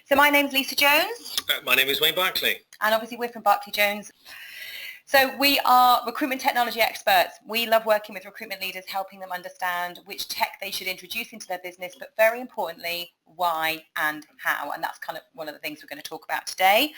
So my name's Lisa Jones. My name is Wayne Barclay. And obviously we're from Barclay Jones. So we are recruitment technology experts. We love working with recruitment leaders, helping them understand which tech they should introduce into their business, but very importantly, why and how. And that's kind of one of the things we're going to talk about today.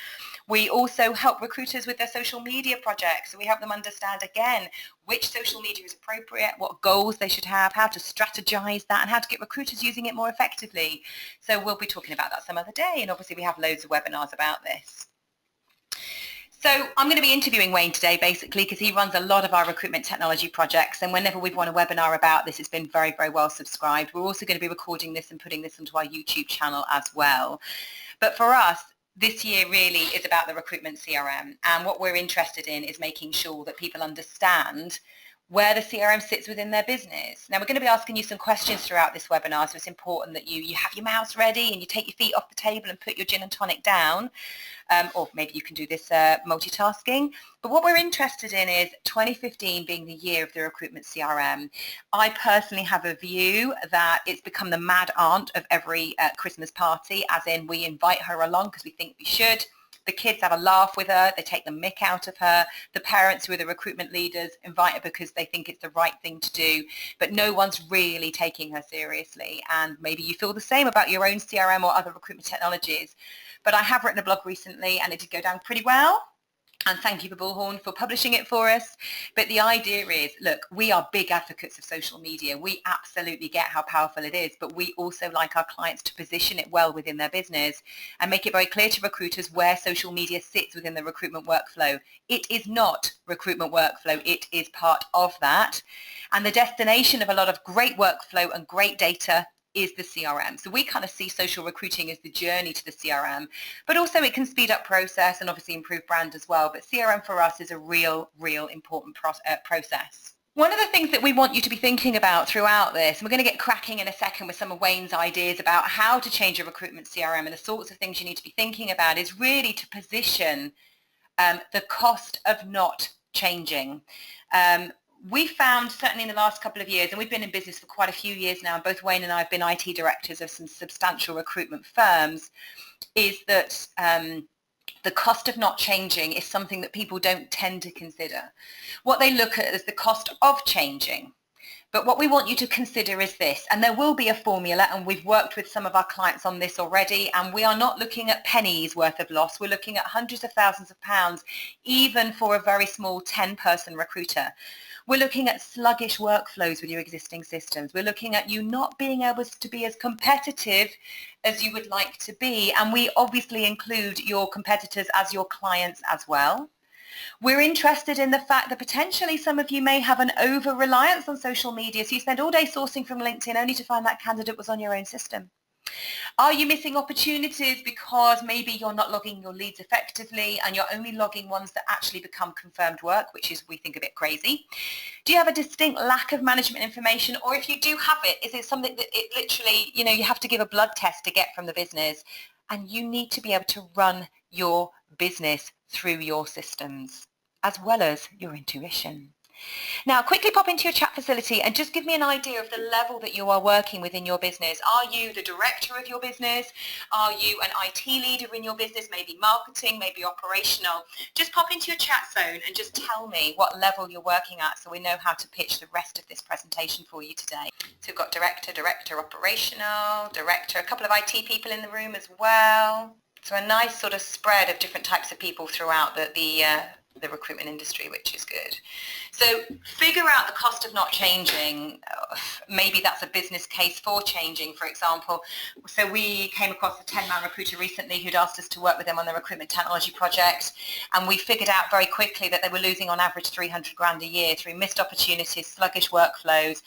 We also help recruiters with their social media projects. So we help them understand, again, which social media is appropriate, what goals they should have, how to strategize that, and how to get recruiters using it more effectively. So we'll be talking about that some other day. And obviously we have loads of webinars about this. So I'm going to be interviewing Wayne today, basically, because he runs a lot of our recruitment technology projects. And whenever we've won a webinar about this, it's been very, very well subscribed. We're also going to be recording this and putting this onto our YouTube channel as well. But for us, this year really is about the recruitment CRM. And what we're interested in is making sure that people understand where the CRM sits within their business. Now, we're going to be asking you some questions throughout this webinar, so it's important that you have your mouse ready and you take your feet off the table and put your gin and tonic down, or maybe you can do this multitasking. But what we're interested in is 2015 being the year of the recruitment CRM. I personally have a view that it's become the mad aunt of every Christmas party, as in we invite her along because we think we should. The kids have a laugh with her, they take the mick out of her. The parents who are the recruitment leaders invite her because they think it's the right thing to do, but no one's really taking her seriously. And maybe you feel the same about your own CRM or other recruitment technologies. But I have written a blog recently and it did go down pretty well. And thank you for Bullhorn for publishing it for us. But the idea is, look, we are big advocates of social media. We absolutely get how powerful it is, but we also like our clients to position it well within their business and make it very clear to recruiters where social media sits within the recruitment workflow. It is not recruitment workflow. It is part of that. And the destination of a lot of great workflow and great data is the CRM. So we kind of see social recruiting as the journey to the CRM, but also it can speed up process and obviously improve brand as well. But CRM for us is a real important process. One of the things that we want you to be thinking about throughout this, and we're going to get cracking in a second with some of Wayne's ideas about how to change your recruitment CRM and the sorts of things you need to be thinking about, is really to position the cost of not changing. We found, certainly in the last couple of years, and we've been in business for quite a few years now, and both Wayne and I have been IT directors of some substantial recruitment firms, is that the cost of not changing is something that people don't tend to consider. What they look at is the cost of changing. But what we want you to consider is this, and there will be a formula, and we've worked with some of our clients on this already, and we are not looking at pennies worth of loss. We're looking at hundreds of thousands of pounds, even for a very small 10-person recruiter. We're looking at sluggish workflows with your existing systems. We're looking at you not being able to be as competitive as you would like to be, and we obviously include your competitors as your clients as well. We're interested in the fact that potentially some of you may have an over-reliance on social media, so you spend all day sourcing from LinkedIn only to find that candidate was on your own system. Are you missing opportunities because maybe you're not logging your leads effectively and you're only logging ones that actually become confirmed work, which is, we think, a bit crazy? Do you have a distinct lack of management information, or if you do have it, is it something that it literally, you have to give a blood test to get from the business, and you need to be able to run your business through your systems as well as your intuition? Now, quickly pop into your chat facility and just give me an idea of the level that you are working within your business. Are you the director of your business? Are you an IT leader in your business? Maybe marketing, maybe operational? Just pop into your chat zone and just tell me what level you're working at so we know how to pitch the rest of this presentation for you today. So we've got director, operational, director, a couple of IT people in the room as well. So a nice sort of spread of different types of people throughout the recruitment industry, which is good. So figure out the cost of not changing. Maybe that's a business case for changing, for example. So we came across a 10-man recruiter recently who'd asked us to work with them on the recruitment technology project, and we figured out very quickly that they were losing on average 300 grand a year through missed opportunities, sluggish workflows.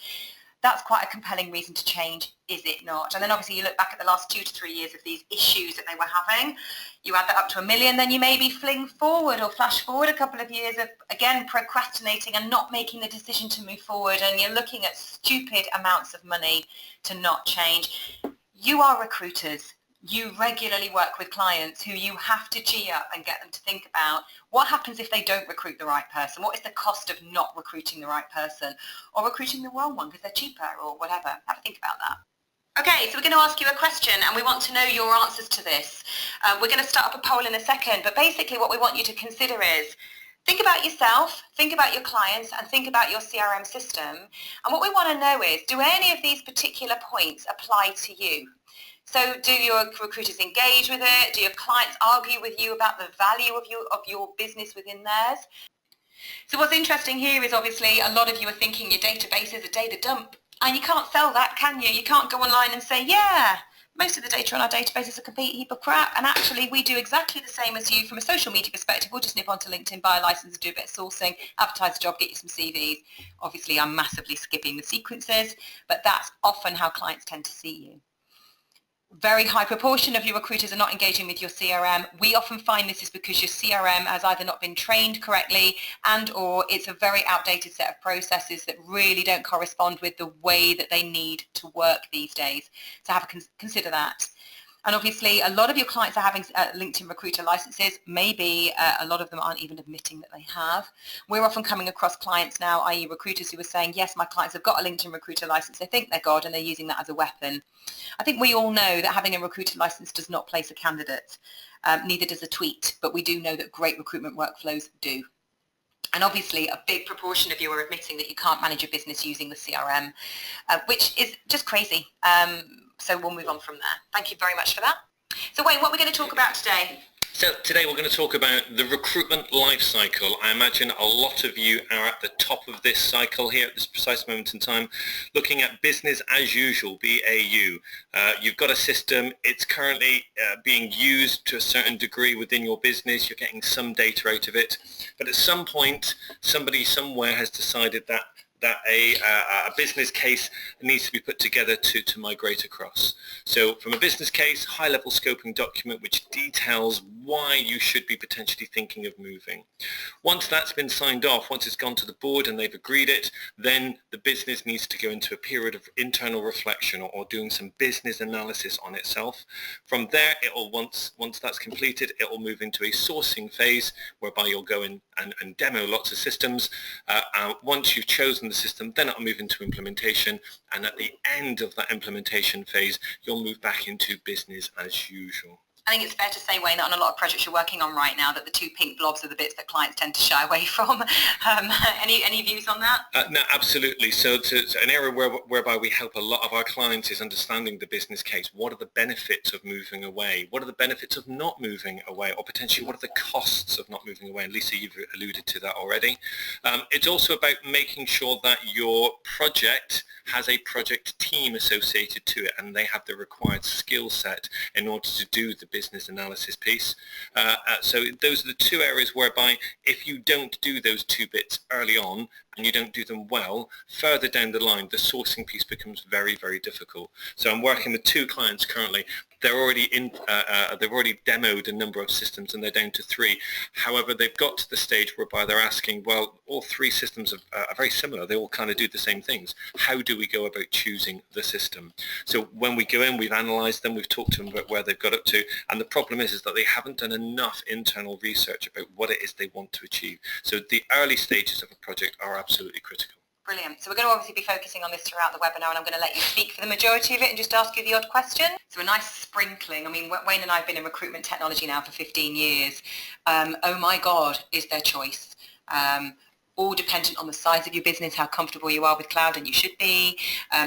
That's quite a compelling reason to change, is it not? And then obviously you look back at the last 2 to 3 years of these issues that they were having, you add that up to 1 million, then you maybe fling forward or flash forward a couple of years of, again, procrastinating and not making the decision to move forward, and you're looking at stupid amounts of money to not change. You are recruiters. You regularly work with clients who you have to G up and get them to think about what happens if they don't recruit the right person. What is the cost of not recruiting the right person, or recruiting the wrong one because they're cheaper or whatever? Have a think about that. Okay, so we're going to ask you a question and we want to know your answers to this. We're going to start up a poll in a second, but basically what we want you to consider is think about yourself, think about your clients, and think about your CRM system. And what we want to know is, do any of these particular points apply to you? So do your recruiters engage with it? Do your clients argue with you about the value of your business within theirs? So what's interesting here is obviously a lot of you are thinking your database is a data dump. And you can't sell that, can you? You can't go online and say, yeah, most of the data on our database is a complete heap of crap. And actually, we do exactly the same as you from a social media perspective. We'll just nip onto LinkedIn, buy a license, do a bit of sourcing, advertise the job, get you some CVs. Obviously, I'm massively skipping the sequences, but that's often how clients tend to see you. Very high proportion of your recruiters are not engaging with your CRM. We often find this is because your CRM has either not been trained correctly and or it's a very outdated set of processes that really don't correspond with the way that they need to work these days. So have a consider that. And obviously, a lot of your clients are having LinkedIn recruiter licenses. Maybe a lot of them aren't even admitting that they have. We're often coming across clients now, i.e. recruiters who are saying, yes, my clients have got a LinkedIn recruiter license. They think they're God and they're using that as a weapon. I think we all know that having a recruiter license does not place a candidate. Neither does a tweet, but we do know that great recruitment workflows do. And obviously a big proportion of you are admitting that you can't manage your business using the CRM, which is just crazy. So we'll move on from there. Thank you very much for that. So Wayne, what are we going to talk about today? So today we're going to talk about the recruitment lifecycle. I imagine a lot of you are at the top of this cycle here at this precise moment in time, looking at business as usual, BAU. You've got a system, it's currently being used to a certain degree within your business, you're getting some data out of it, but at some point somebody somewhere has decided that a business case needs to be put together to migrate across. So from a business case, high-level scoping document which details why you should be potentially thinking of moving. Once that's been signed off, once it's gone to the board and they've agreed it, then the business needs to go into a period of internal reflection or doing some business analysis on itself. From there, once that's completed, it will move into a sourcing phase whereby you'll go in and demo lots of systems. Once you've chosen the system, then it'll move into implementation, and at the end of that implementation phase, you'll move back into business as usual. I think it's fair to say, Wayne, that on a lot of projects you're working on right now, that the two pink blobs are the bits that clients tend to shy away from. Any views on that? No, absolutely. So an area whereby we help a lot of our clients is understanding the business case. What are the benefits of moving away? What are the benefits of not moving away? Or potentially, what are the costs of not moving away? And Lisa, you've alluded to that already. It's also about making sure that your project has a project team associated to it and they have the required skill set in order to do the business analysis piece. So those are the two areas whereby if you don't do those two bits early on and you don't do them well, further down the line, the sourcing piece becomes very, very difficult. So I'm working with two clients currently. They're already they've already demoed a number of systems and they're down to 3. However, they've got to the stage whereby they're asking, well, all 3 systems are very similar. They all kind of do the same things. How do we go about choosing the system? So when we go in, we've analysed them, we've talked to them about where they've got up to, and the problem is that they haven't done enough internal research about what it is they want to achieve. So the early stages of a project are absolutely critical. Brilliant. So we're going to obviously be focusing on this throughout the webinar, and I'm going to let you speak for the majority of it and just ask you the odd question. So a nice sprinkling. I mean, Wayne and I have been in recruitment technology now for 15 years. Oh my God, is there choice? All dependent on the size of your business, how comfortable you are with cloud, and you should be,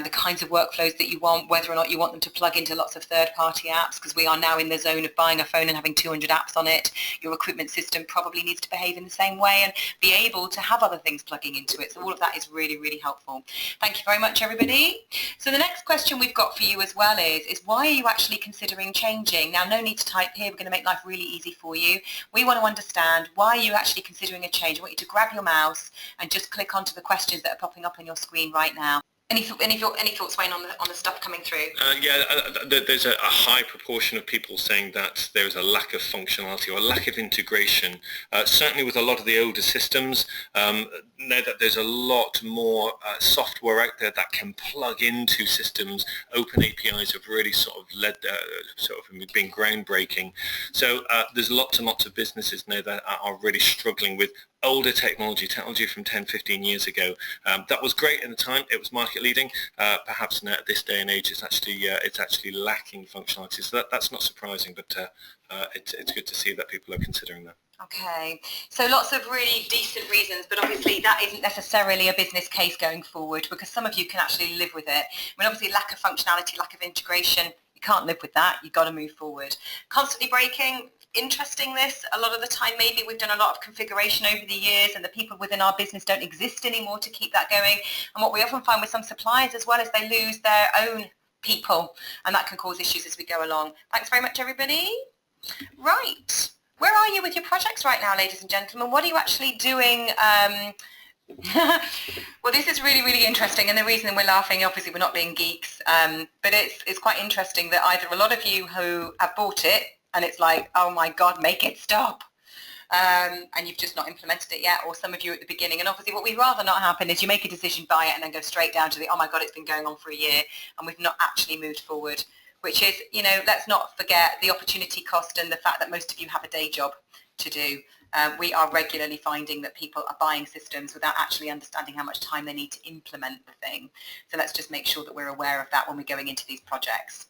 the kinds of workflows that you want, whether or not you want them to plug into lots of third-party apps, because we are now in the zone of buying a phone and having 200 apps on it. Your recruitment system probably needs to behave in the same way and be able to have other things plugging into it. So all of that is really, really helpful. Thank you very much, everybody. So the next question we've got for you as well is why are you actually considering changing? Now, no need to type here. We're going to make life really easy for you. We want to understand why are you actually considering a change. I want you to grab your mouse and just click onto the questions that are popping up on your screen right now. Any thoughts, Wayne, on the stuff coming through? There's a high proportion of people saying that there is a lack of functionality or a lack of integration. Certainly with a lot of the older systems, know that there's a lot more software out there that can plug into systems. Open APIs have really sort of led, been groundbreaking. So there's lots and lots of businesses now that are really struggling with older technology from 10, 15 years ago. That was great in the time, it was market leading. Perhaps now at this day and age it's actually lacking functionality. So that's not surprising, but it's good to see that people are considering that. Okay, so lots of really decent reasons, but obviously that isn't necessarily a business case going forward, because some of you can actually live with it. I mean, obviously lack of functionality, lack of integration, you can't live with that, you've got to move forward. Constantly breaking, interesting this, a lot of the time maybe we've done a lot of configuration over the years and the people within our business don't exist anymore to keep that going. And what we often find with some suppliers as well is they lose their own people, and that can cause issues as we go along. Thanks very much, everybody. Right. Where are you with your projects right now, ladies and gentlemen? What are you actually doing? Well, this is really, really interesting, and the reason we're laughing, obviously we're not being geeks, but it's quite interesting that either a lot of you who have bought it and it's like, oh my God, make it stop, and you've just not implemented it yet, or some of you at the beginning. And obviously what we'd rather not happen is you make a decision, buy it, and then go straight down to the, oh my God, it's been going on for a year and we've not actually moved forward. Which is, let's not forget the opportunity cost and the fact that most of you have a day job to do. We are regularly finding that people are buying systems without actually understanding how much time they need to implement the thing. So let's just make sure that we're aware of that when we're going into these projects.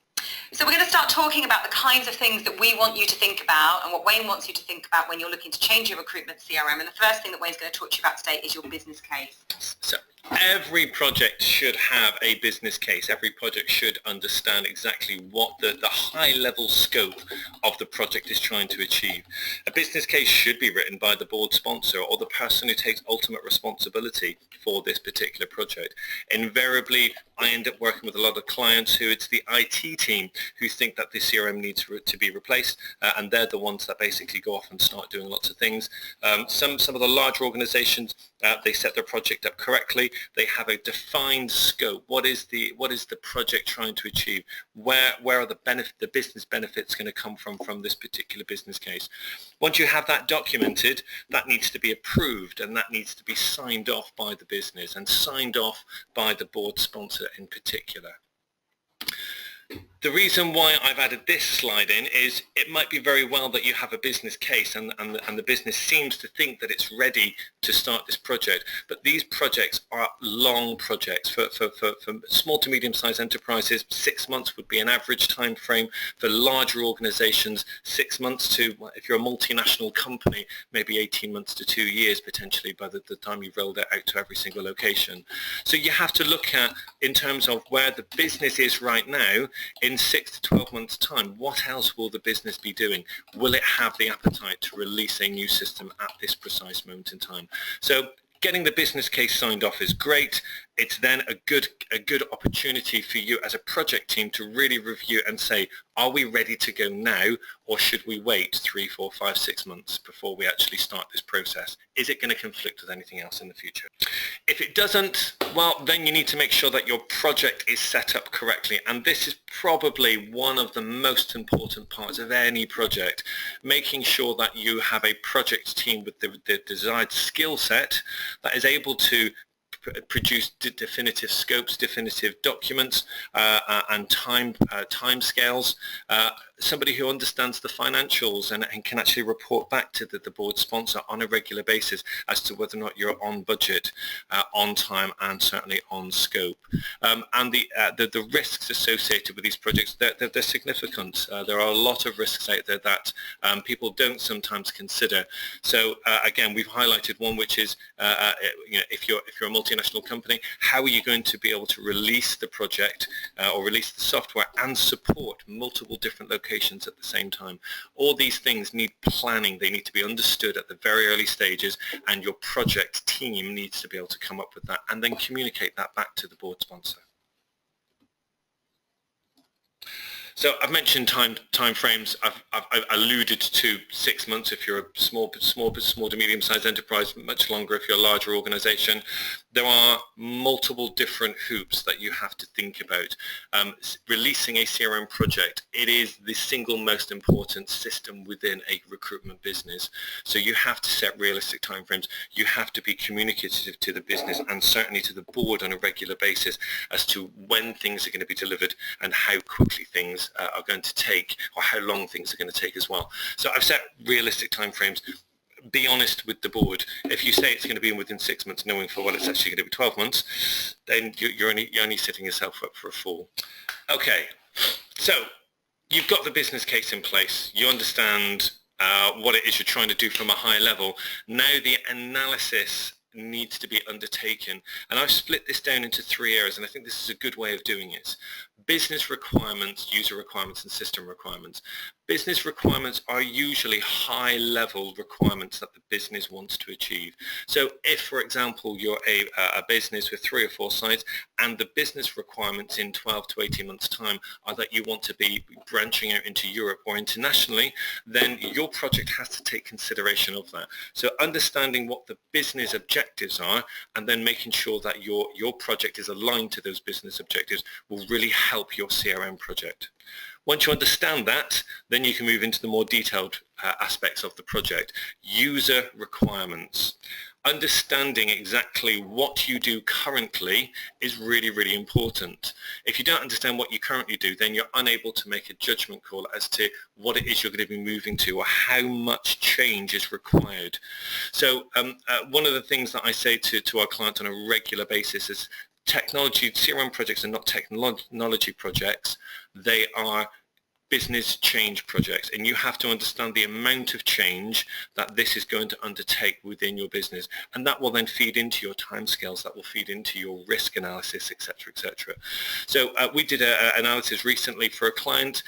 So we're going to start talking about the kinds of things that we want you to think about and what Wayne wants you to think about when you're looking to change your recruitment CRM. And the first thing that Wayne's going to talk to you about today is your business case. So every project should have a business case. Every project should understand exactly what the high-level scope of the project is trying to achieve. A business case should be written by the board sponsor or the person who takes ultimate responsibility for this particular project. Invariably, I end up working with a lot of clients who it's the IT team who think that the CRM needs to be replaced, and they're the ones that basically go off and start doing lots of things. Some of the larger organizations, they set their project up correctly. They have a defined scope. What is the project trying to achieve? Where are the business benefits going to come from this particular business case? Once you have that documented, that needs to be approved, and that needs to be signed off by the business and signed off by the board sponsor in particular. The reason why I've added this slide in is it might be very well that you have a business case and the business seems to think that it's ready to start this project, but these projects are long projects. For small to medium-sized enterprises, 6 months would be an average time frame. For larger organizations, 6 months to, if you're a multinational company, maybe 18 months to 2 years potentially by the time you've rolled it out to every single location. So you have to look at, in terms of where the business is right now, in 6 to 12 months' time, what else will the business be doing? Will it have the appetite to release a new system at this precise moment in time? So getting the business case signed off is great. It's then a good opportunity for you as a project team to really review and say, are we ready to go now, or should we wait 3, 4, 5, 6 months before we actually start this process? Is it going to conflict with anything else in the future? If it doesn't, well, then you need to make sure that your project is set up correctly. And this is probably one of the most important parts of any project, making sure that you have a project team with the desired skill set that is able to produce definitive scopes, definitive documents, and time scales. Somebody who understands the financials and can actually report back to the board sponsor on a regular basis as to whether or not you're on budget, on time, and certainly on scope. And the risks associated with these projects, they're significant. There are a lot of risks out there that people don't sometimes consider. So again, we've highlighted one, which is if you're a multinational company, how are you going to be able to release the project or release the software and support multiple different locations at the same time? All these things need planning. They need to be understood at the very early stages, and your project team needs to be able to come up with that and then communicate that back to the board sponsor. So I've mentioned timeframes. I've alluded to 6 months if you're a small to medium-sized enterprise, much longer if you're a larger organisation. There are multiple different hoops that you have to think about. Releasing a CRM project, it is the single most important system within a recruitment business. So you have to set realistic timeframes. You have to be communicative to the business and certainly to the board on a regular basis as to when things are going to be delivered and how quickly things are going to take, or how long things are going to take as well. So I've set realistic timeframes. Be honest with the board. If you say it's going to be within 6 months, knowing full well it's actually going to be 12 months, then you're only setting yourself up for a fall. Okay, so you've got the business case in place. You understand what it is you're trying to do from a high level. Now the analysis needs to be undertaken, and I've split this down into 3 areas, and I think this is a good way of doing it. Business requirements, user requirements, and system requirements. Business requirements are usually high-level requirements that the business wants to achieve. So if, for example, you're a business with 3 or 4 sites and the business requirements in 12 to 18 months' time are that you want to be branching out into Europe or internationally, then your project has to take consideration of that. So understanding what the business objectives are and then making sure that your project is aligned to those business objectives will really help your CRM project. Once you understand that, then you can move into the more detailed aspects of the project. User requirements. Understanding exactly what you do currently is really, really important. If you don't understand what you currently do, then you're unable to make a judgment call as to what it is you're going to be moving to or how much change is required. So one of the things that I say to our clients on a regular basis is technology, CRM projects are not technology projects, they are business change projects, and you have to understand the amount of change that this is going to undertake within your business, and that will then feed into your timescales, that will feed into your risk analysis, etc., etc. So we did an analysis recently for a client.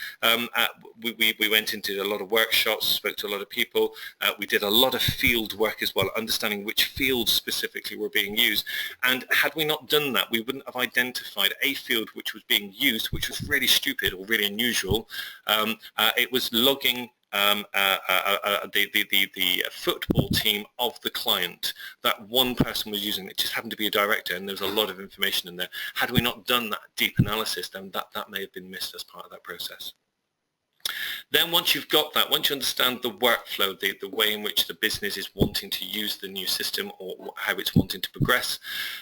We went into a lot of workshops, spoke to a lot of people. We did a lot of field work as well, understanding which fields specifically were being used, and had we not done that, we wouldn't have identified a field which was being used, which was really stupid or really unusual. It was logging the football team of the client. That one person was using it. Just happened to be a director, and there was a lot of information in there. Had we not done that deep analysis, then that may have been missed as part of that process. Then once you've got that, once you understand the workflow, the way in which the business is wanting to use the new system or how it's wanting to progress,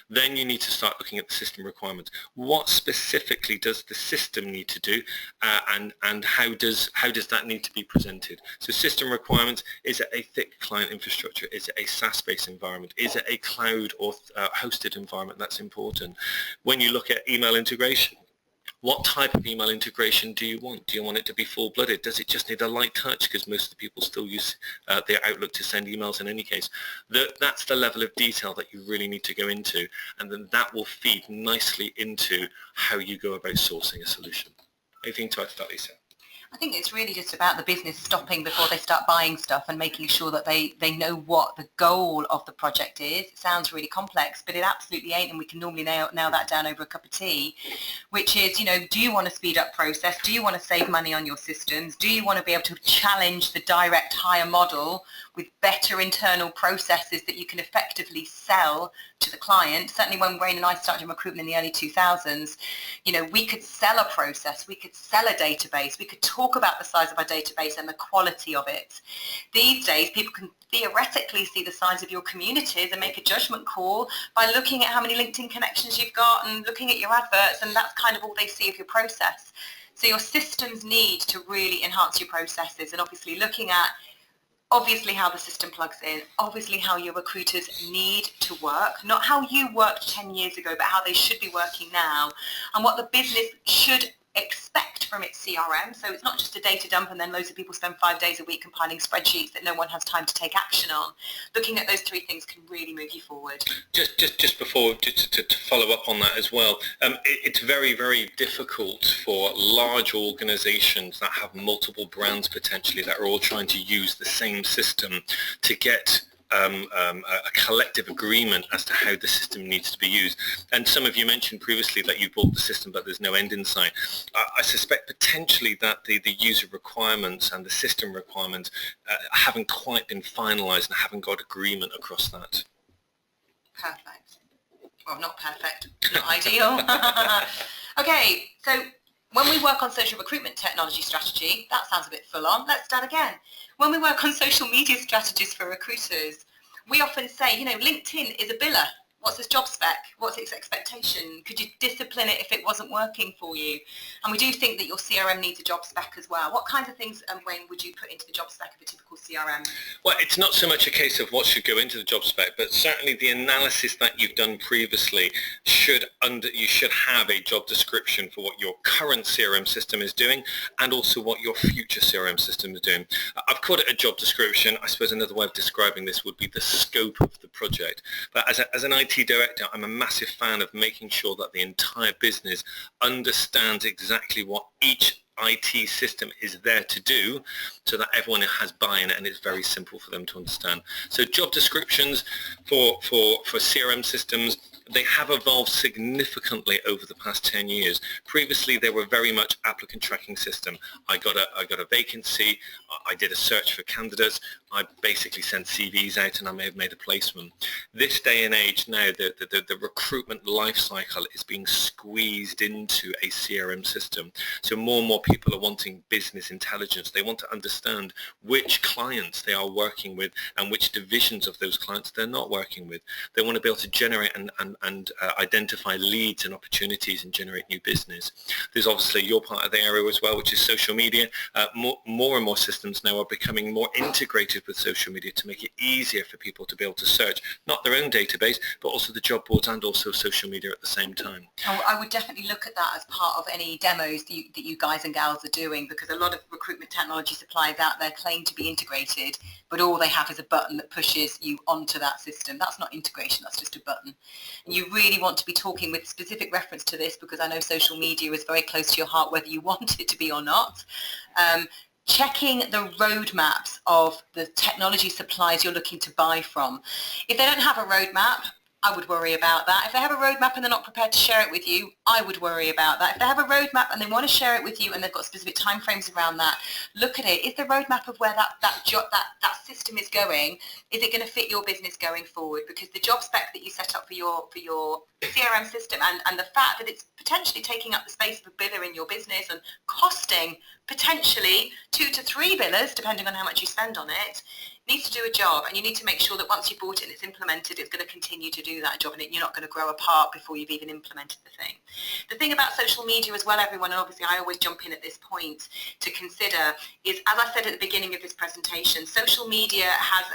then you need to start looking at the system requirements. What specifically does the system need to do, and how does that need to be presented? So system requirements, is it a thick client infrastructure? Is it a SaaS-based environment? Is it a cloud or hosted environment? That's important. When you look at email integration, what type of email integration do you want? Do you want it to be full-blooded? Does it just need a light touch? Because most of the people still use their Outlook to send emails in any case. That's the level of detail that you really need to go into, and then that will feed nicely into how you go about sourcing a solution. Anything to add to that, Lisa? I think it's really just about the business stopping before they start buying stuff and making sure that they know what the goal of the project is. It sounds really complex, but it absolutely ain't, and we can normally nail that down over a cup of tea, which is, do you want to speed up process? Do you want to save money on your systems? Do you want to be able to challenge the direct hire model with better internal processes that you can effectively sell to the client? Certainly when Wayne and I started recruitment in the early 2000s, we could sell a process, we could sell a database, we could talk about the size of our database and the quality of it. These days, people can theoretically see the size of your communities and make a judgment call by looking at how many LinkedIn connections you've got and looking at your adverts, and that's kind of all they see of your process. So your systems need to really enhance your processes, and obviously looking at how the system plugs in, obviously how your recruiters need to work, not how you worked 10 years ago, but how they should be working now, and what the business should expect from its CRM. So it's not just a data dump and then loads of people spend 5 days a week compiling spreadsheets that no one has time to take action on. Looking at those 3 things can really move you forward. Just before, to follow up on that as well, it's very, very difficult for large organizations that have multiple brands potentially that are all trying to use the same system to get a collective agreement as to how the system needs to be used. And some of you mentioned previously that you bought the system but there's no end in sight. I suspect potentially that the user requirements and the system requirements haven't quite been finalised and haven't got agreement across that. Perfect. Well, not perfect, not ideal. Okay, so when we work on social recruitment technology strategy, that sounds a bit full on. Let's start again. When we work on social media strategies for recruiters, we often say, you know, LinkedIn is a biller. What's its job spec? What's its expectation? Could you discipline it if it wasn't working for you? And we do think that your CRM needs a job spec as well. What kinds of things, Wayne, would you put into the job spec of a typical CRM? Well, it's not so much a case of what should go into the job spec, but certainly the analysis that you've done previously you should have a job description for what your current CRM system is doing and also what your future CRM system is doing. I've called it a job description. I suppose another way of describing this would be the scope of the project. But as an IT director, I'm a massive fan of making sure that the entire business understands exactly what each IT system is there to do so that everyone has buy-in and it's very simple for them to understand. So job descriptions for CRM systems, they have evolved significantly over the past 10 years. Previously, they were very much applicant tracking system. I got a vacancy, I did a search for candidates, I basically sent CVs out and I may have made a placement. This day and age now, the recruitment lifecycle is being squeezed into a CRM system. So more and more people are wanting business intelligence. They want to understand which clients they are working with and which divisions of those clients they're not working with. They want to be able to generate and identify leads and opportunities and generate new business. There's obviously your part of the area as well, which is social media. More and more systems now are becoming more integrated with social media to make it easier for people to be able to search not their own database, but also the job boards and also social media at the same time. I would definitely look at that as part of any demos that you guys and gals are doing, because a lot of recruitment technology suppliers out there claim to be integrated, but all they have is a button that pushes you onto that system. That's not integration, that's just a button. And you really want to be talking with specific reference to this, because I know social media is very close to your heart whether you want it to be or not. Checking the roadmaps of the technology suppliers you're looking to buy from. If they don't have a roadmap, I would worry about that. If they have a roadmap and they're not prepared to share it with you, I would worry about that. If they have a roadmap and they want to share it with you and they've got specific timeframes around that, look at it. Is the roadmap of where that system is going, is it going to fit your business going forward? Because the job spec that you set up for your CRM system and the fact that it's potentially taking up the space of a biller in your business and costing potentially 2 to 3 billers, depending on how much you spend on it, needs to do a job, and you need to make sure that once you bought it and it's implemented, it's going to continue to do that job, and you're not going to grow apart before you've even implemented the thing. The thing about social media as well, everyone, and obviously I always jump in at this point to consider, is, as I said at the beginning of this presentation, social media has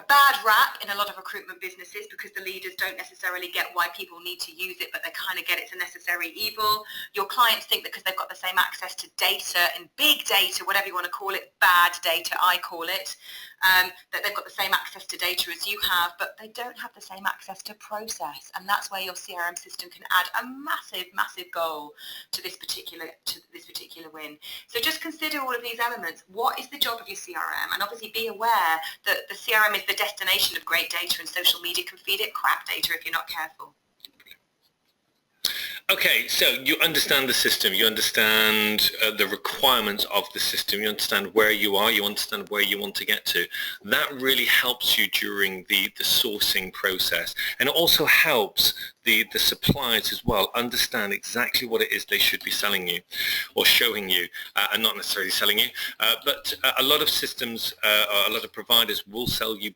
a bad rap in a lot of recruitment businesses because the leaders don't necessarily get why people need to use it, but they kind of get it's a necessary evil. Your clients think that because they've got the same access to data and big data, whatever you want to call it, bad data I call it, that they've got the same access to data as you have, but they don't have the same access to process, and that's where your CRM system can add a massive goal to this particular win. So just consider all of these elements. What is the job of your CRM? And obviously be aware that the CRM is the destination of great data, and social media can feed it crap data if you're not careful. Okay, so you understand the system, you understand the requirements of the system, you understand where you are, you understand where you want to get to. That really helps you during the sourcing process, and it also helps the suppliers as well understand exactly what it is they should be selling you or showing you, and not necessarily selling you, but a lot of systems, a lot of providers will sell you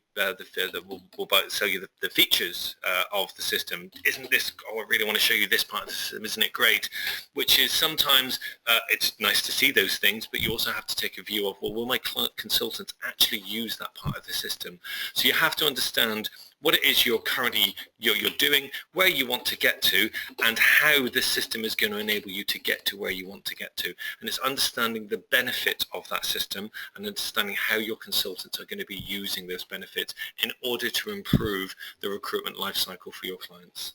sell you the features of the system. Isn't this, oh, I really want to show you this part of the system, isn't it great? Which is sometimes, it's nice to see those things, but you also have to take a view of, well, will my consultants actually use that part of the system? So you have to understand what it is you're currently doing, where you want to get to, and how the system is going to enable you to get to where you want to get to. And it's understanding the benefit of that system and understanding how your consultants are going to be using those benefits in order to improve the recruitment lifecycle for your clients.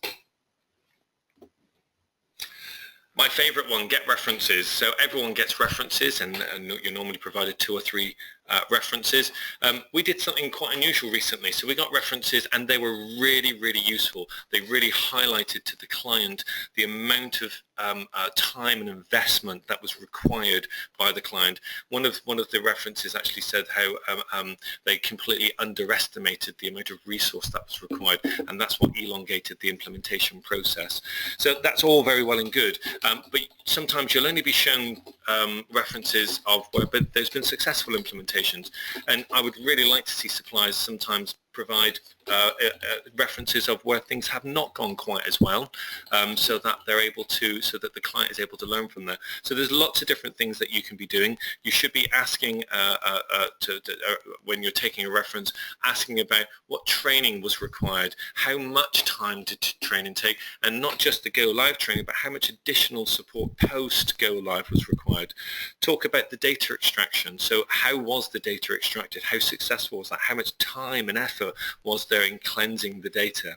My favourite one, get references. So everyone gets references, and you're normally provided 2 or 3 references. We did something quite unusual recently. So we got references, and they were really, really useful. They really highlighted to the client the amount of time and investment that was required by the client. One of the references actually said how they completely underestimated the amount of resource that was required, and that's what elongated the implementation process. So that's all very well and good, but sometimes you'll only be shown references of where there's been successful implementations, and I would really like to see suppliers sometimes provide references of where things have not gone quite as well, so that the client is able to learn from there. So there's lots of different things that you can be doing. You should be asking when you're taking a reference, asking about what training was required, how much time did training take, and not just the go live training, but how much additional support post go live was required. Talk about the data extraction. So how was the data extracted? How successful was that? How much time and effort was there in cleansing the data?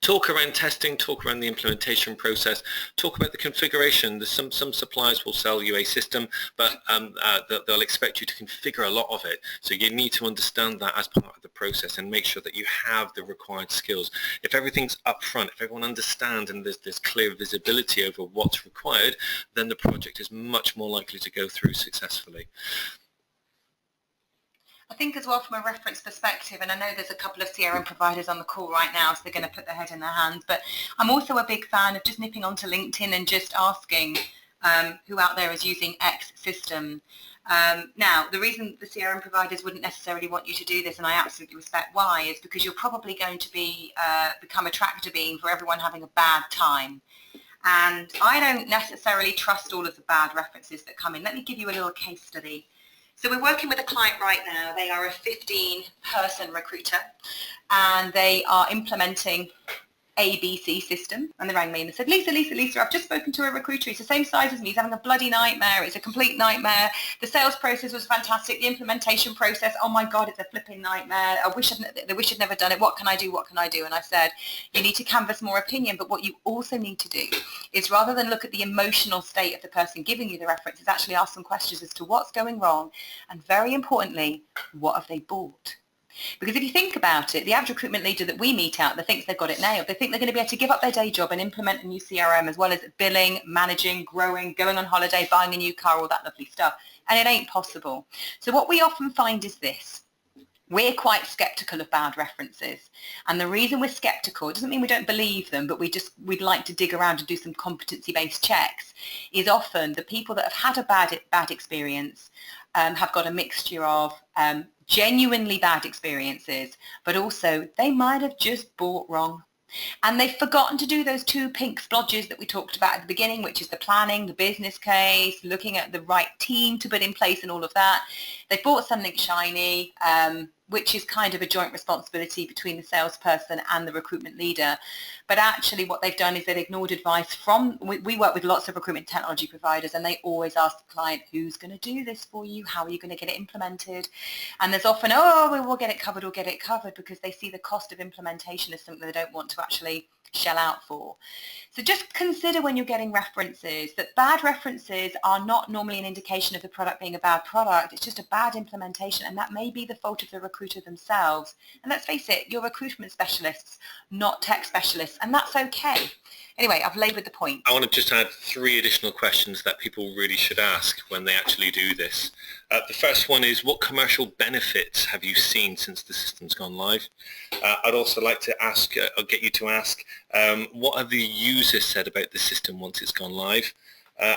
Talk around testing, talk around the implementation process, talk about the configuration. There's some suppliers will sell you a system, but they'll expect you to configure a lot of it. So you need to understand that as part of the process and make sure that you have the required skills. If everything's up front, if everyone understands and there's clear visibility over what's required, then the project is much more likely to go through successfully. I think as well from a reference perspective, and I know there's a couple of CRM providers on the call right now, so they're going to put their head in their hands, but I'm also a big fan of just nipping onto LinkedIn and just asking who out there is using X system. Now, the reason the CRM providers wouldn't necessarily want you to do this, and I absolutely respect why, is because you're probably going to be become a tractor beam for everyone having a bad time. And I don't necessarily trust all of the bad references that come in. Let me give you a little case study. So we're working with a client right now. They are a 15-person recruiter, and they are implementing ABC system. And they rang me and they said, Lisa, I've just spoken to a recruiter. He's the same size as me. He's having a bloody nightmare. It's a complete nightmare. The sales process was fantastic. The implementation process, oh my God, it's a flipping nightmare. I wish I'd never done it. What can I do? What can I do? And I said, you need to canvass more opinion. But what you also need to do is, rather than look at the emotional state of the person giving you the reference, is actually ask some questions as to what's going wrong. And very importantly, what have they bought? Because if you think about it, the average recruitment leader that we meet out that thinks they've got it nailed, they think they're going to be able to give up their day job and implement a new CRM, as well as billing, managing, growing, going on holiday, buying a new car, all that lovely stuff. And it ain't possible. So what we often find is this. We're quite skeptical of bad references. And the reason we're skeptical, it doesn't mean we don't believe them, but we'd like to dig around and do some competency-based checks, is often the people that have had a bad experience have got a mixture of genuinely bad experiences, but also they might have just bought wrong. And they've forgotten to do those 2 pink splodges that we talked about at the beginning, which is the planning, the business case, looking at the right team to put in place and all of that. They've bought something shiny, which is kind of a joint responsibility between the salesperson and the recruitment leader. But actually what they've done is they've ignored advice from, we work with lots of recruitment technology providers, and they always ask the client, who's going to do this for you? How are you going to get it implemented? And there's often, we'll get it covered, because they see the cost of implementation as something they don't want to actually shell out for. So just consider when you're getting references that bad references are not normally an indication of the product being a bad product. It's just a bad implementation, and that may be the fault of the recruiter themselves. And let's face it, you're recruitment specialists, not tech specialists, and that's okay. Anyway, I've laboured the point. I want to just add 3 additional questions that people really should ask when they actually do this. The first one is, what commercial benefits have you seen since the system's gone live? I'd also like to ask, or get you to ask, what have the users said about the system once it's gone live?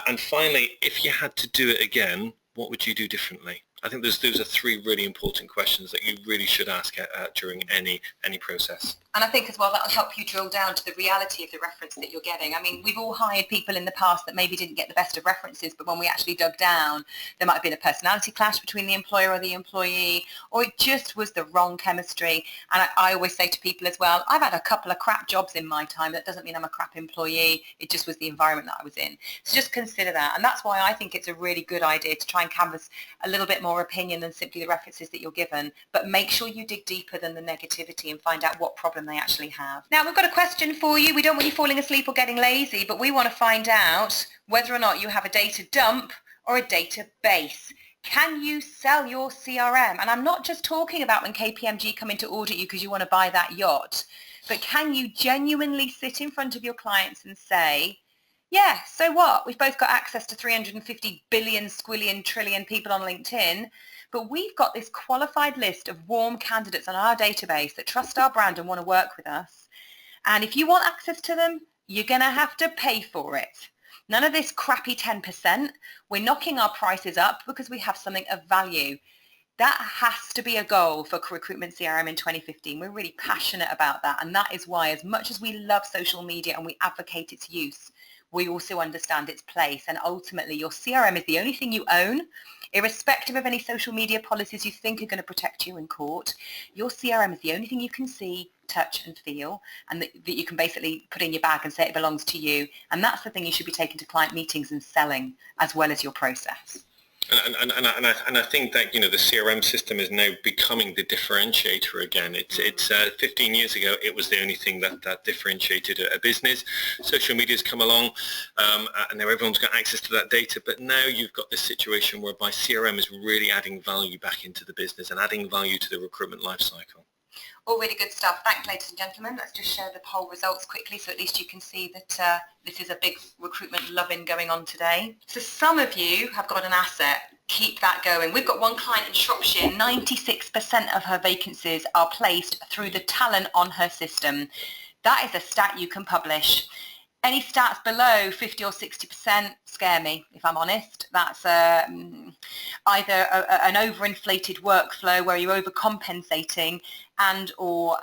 And finally, if you had to do it again, what would you do differently? I think those are 3 really important questions that you really should ask during any process. And I think as well that will help you drill down to the reality of the reference that you're getting. I mean, we've all hired people in the past that maybe didn't get the best of references, but when we actually dug down, there might have been a personality clash between the employer or the employee, or it just was the wrong chemistry. And I always say to people as well, I've had a couple of crap jobs in my time. That doesn't mean I'm a crap employee. It just was the environment that I was in. So just consider that. And that's why I think it's a really good idea to try and canvas a little bit more more opinion than simply the references that you're given, but make sure you dig deeper than the negativity and find out what problem they actually have. Now, we've got a question for you. We don't want you falling asleep or getting lazy, but we want to find out whether or not you have a data dump or a database. Can you sell your CRM? And I'm not just talking about when KPMG come in to audit you because you want to buy that yacht, but can you genuinely sit in front of your clients and say, yeah, so what? We've both got access to 350 billion, squillion, trillion people on LinkedIn, but we've got this qualified list of warm candidates on our database that trust our brand and want to work with us. And if you want access to them, you're going to have to pay for it. None of this crappy 10%. We're knocking our prices up because we have something of value. That has to be a goal for Recruitment CRM in 2015. We're really passionate about that. And that is why, as much as we love social media and we advocate its use, we also understand its place. And ultimately, your CRM is the only thing you own, irrespective of any social media policies you think are going to protect you in court. Your CRM is the only thing you can see, touch and feel, and that you can basically put in your bag and say it belongs to you. And that's the thing you should be taking to client meetings and selling, as well as your process. And I think that, the CRM system is now becoming the differentiator again. It's 15 years ago, it was the only thing that differentiated a business. Social media's come along, and now everyone's got access to that data. But now you've got this situation whereby CRM is really adding value back into the business and adding value to the recruitment lifecycle. All really good stuff. Thanks, ladies and gentlemen. Let's just share the poll results quickly so at least you can see that this is a big recruitment loving going on today. So some of you have got an asset. Keep that going. We've got one client in Shropshire. 96% of her vacancies are placed through the talent on her system. That is a stat you can publish. Any stats below 50 or 60% scare me, if I'm honest. That's either an overinflated workflow where you're overcompensating and or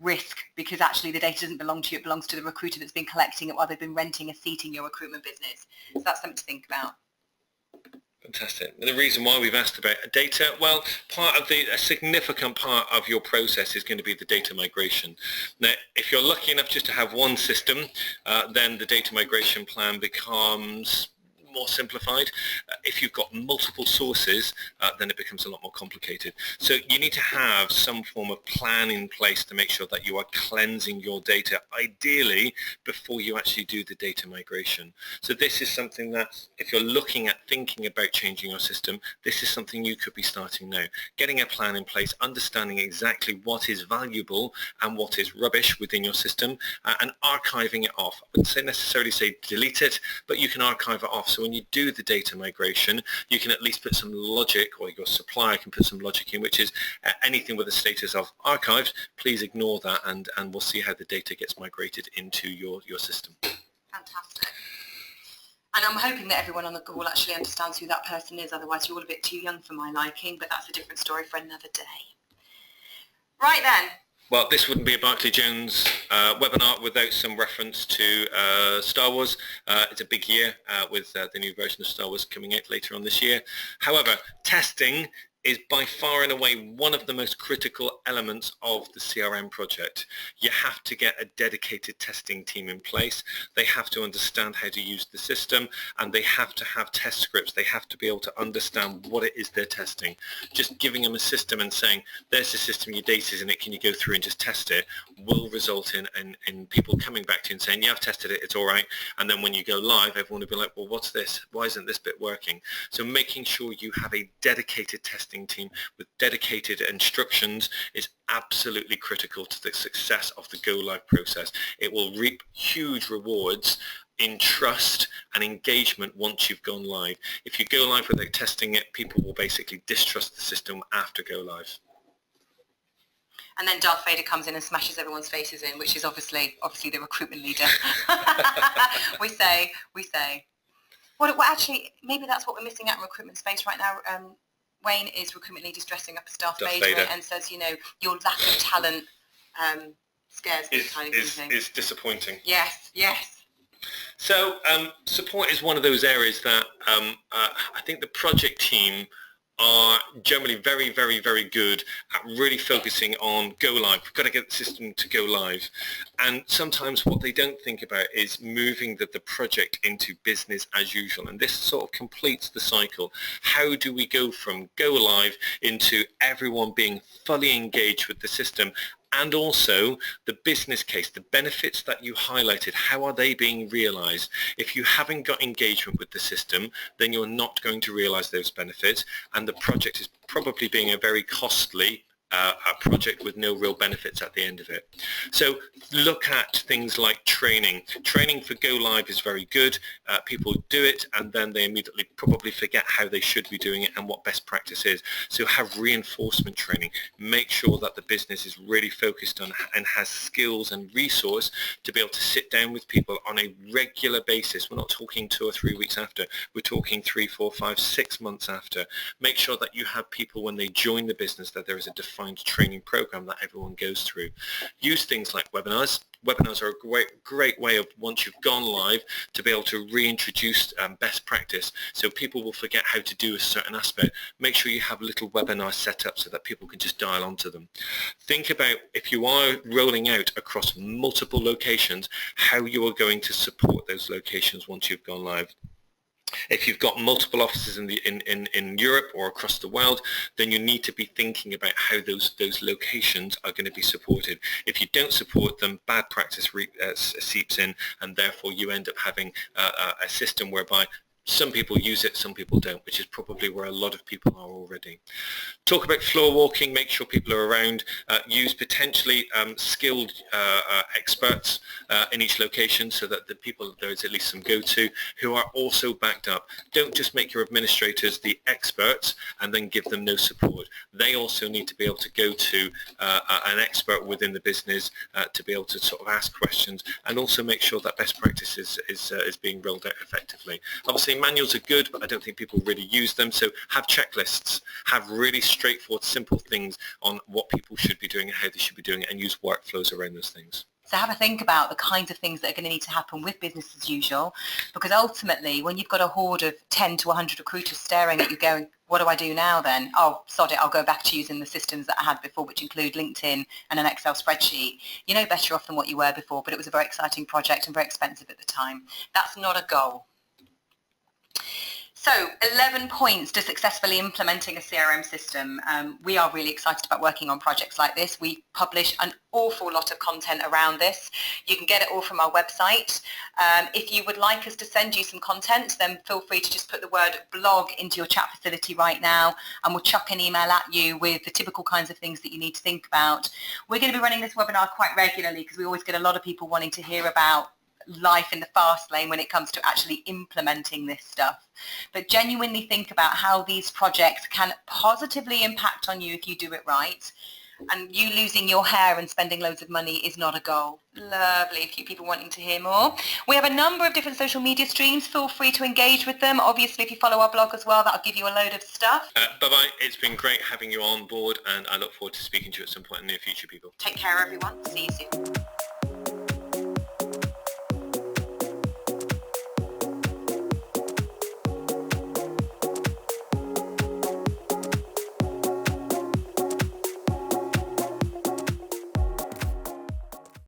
risk, because actually the data doesn't belong to you, it belongs to the recruiter that's been collecting it while they've been renting a seat in your recruitment business. So that's something to think about. Fantastic. The reason why we've asked about data, well, a significant part of your process is going to be the data migration. Now, if you're lucky enough just to have one system, then the data migration plan becomes more simplified. If you've got multiple sources, then it becomes a lot more complicated. So you need to have some form of plan in place to make sure that you are cleansing your data, ideally before you actually do the data migration. So this is something that, if you're looking at thinking about changing your system, this is something you could be starting now. Getting a plan in place, understanding exactly what is valuable and what is rubbish within your system, and archiving it off. I wouldn't necessarily say delete it, but you can archive it off. So when you do the data migration, you can at least put some logic, or your supplier can put some logic in, which is anything with a status of archived, please ignore that, and we'll see how the data gets migrated into your system. Fantastic. And I'm hoping that everyone on the call actually understands who that person is, otherwise you're all a bit too young for my liking, but that's a different story for another day. Right then. Well, this wouldn't be a Barclay Jones webinar without some reference to Star Wars. It's a big year with the new version of Star Wars coming out later on this year. However, testing is by far and away one of the most critical elements of the CRM project. You have to get a dedicated testing team in place. They have to understand how to use the system, and they have to have test scripts. They have to be able to understand what it is they're testing. Just giving them a system and saying, there's the system, your data's in it, can you go through and just test it, will result in people coming back to you and saying, yeah, I've tested it, it's all right. And then when you go live, everyone will be like, well, what's this? Why isn't this bit working? So making sure you have a dedicated testing team with dedicated instructions is absolutely critical to the success of the go live process. It will reap huge rewards in trust and engagement once you've gone live. If you go live without testing it, people will basically distrust the system after go live. And then Darth Vader comes in and smashes everyone's faces in, which is obviously the recruitment leader. we say. Well, actually, maybe that's what we're missing out in recruitment space right now. Wayne is recruitment leaders dressing up as Darth Vader and says, your lack of talent scares me. It's disappointing. Yes. So support is one of those areas that I think the project team are generally very, very, very good at really focusing on go live. We've got to get the system to go live. And sometimes what they don't think about is moving the project into business as usual. And this sort of completes the cycle. How do we go from go live into everyone being fully engaged with the system? And also the business case, the benefits that you highlighted, how are they being realized? If you haven't got engagement with the system, then you're not going to realize those benefits, and the project is probably being a very costly a project with no real benefits at the end of it. So look at things like training. Training for go live is very good. People do it and then they immediately probably forget how they should be doing it and what best practice is. So have reinforcement training. Make sure that the business is really focused on and has skills and resource to be able to sit down with people on a regular basis. We're not talking 2 or 3 weeks after. We're talking 3, 4, 5, 6 months after. Make sure that you have people when they join the business that there is a defined training program that everyone goes through. Use things like webinars. Webinars are a great way of, once you've gone live, to be able to reintroduce best practice. So people will forget how to do a certain aspect. Make sure you have little webinars set up so that people can just dial onto them. Think about, if you are rolling out across multiple locations, how you are going to support those locations once you've gone live. If you've got multiple offices in Europe or across the world, then you need to be thinking about how those locations are going to be supported. If you don't support them, bad practice seeps in, and therefore you end up having a system whereby some people use it, some people don't, which is probably where a lot of people are already. Talk about floor walking, make sure people are around, use potentially skilled experts in each location so that the people, there is at least some go-to, who are also backed up. Don't just make your administrators the experts and then give them no support. They also need to be able to go to an expert within the business to be able to sort of ask questions, and also make sure that best practice is being rolled out effectively. Obviously, manuals are good, but I don't think people really use them. So have checklists, have really straightforward, simple things on what people should be doing and how they should be doing it, and use workflows around those things. So have a think about the kinds of things that are going to need to happen with business as usual, because ultimately when you've got a horde of 10 to 100 recruiters staring at you going, what do I do now then? Oh, sod it, I'll go back to using the systems that I had before, which include LinkedIn and an Excel spreadsheet. You're no better off than what you were before, but it was a very exciting project and very expensive at the time. That's not a goal. So 11 points to successfully implementing a CRM system. We are really excited about working on projects like this. We publish an awful lot of content around this. You can get it all from our website. If you would like us to send you some content, then feel free to just put the word blog into your chat facility right now, and we'll chuck an email at you with the typical kinds of things that you need to think about. We're going to be running this webinar quite regularly because we always get a lot of people wanting to hear about life in the fast lane when it comes to actually implementing this stuff. But genuinely think about how these projects can positively impact on you if you do it right. And you losing your hair and spending loads of money is not a goal. Lovely, a few people wanting to hear more. We have a number of different social media streams. Feel free to engage with them. Obviously, if you follow our blog as well, that'll give you a load of stuff. Bye-bye. It's been great having you on board, and I look forward to speaking to you at some point in the near future, people. Take care, everyone. See you soon.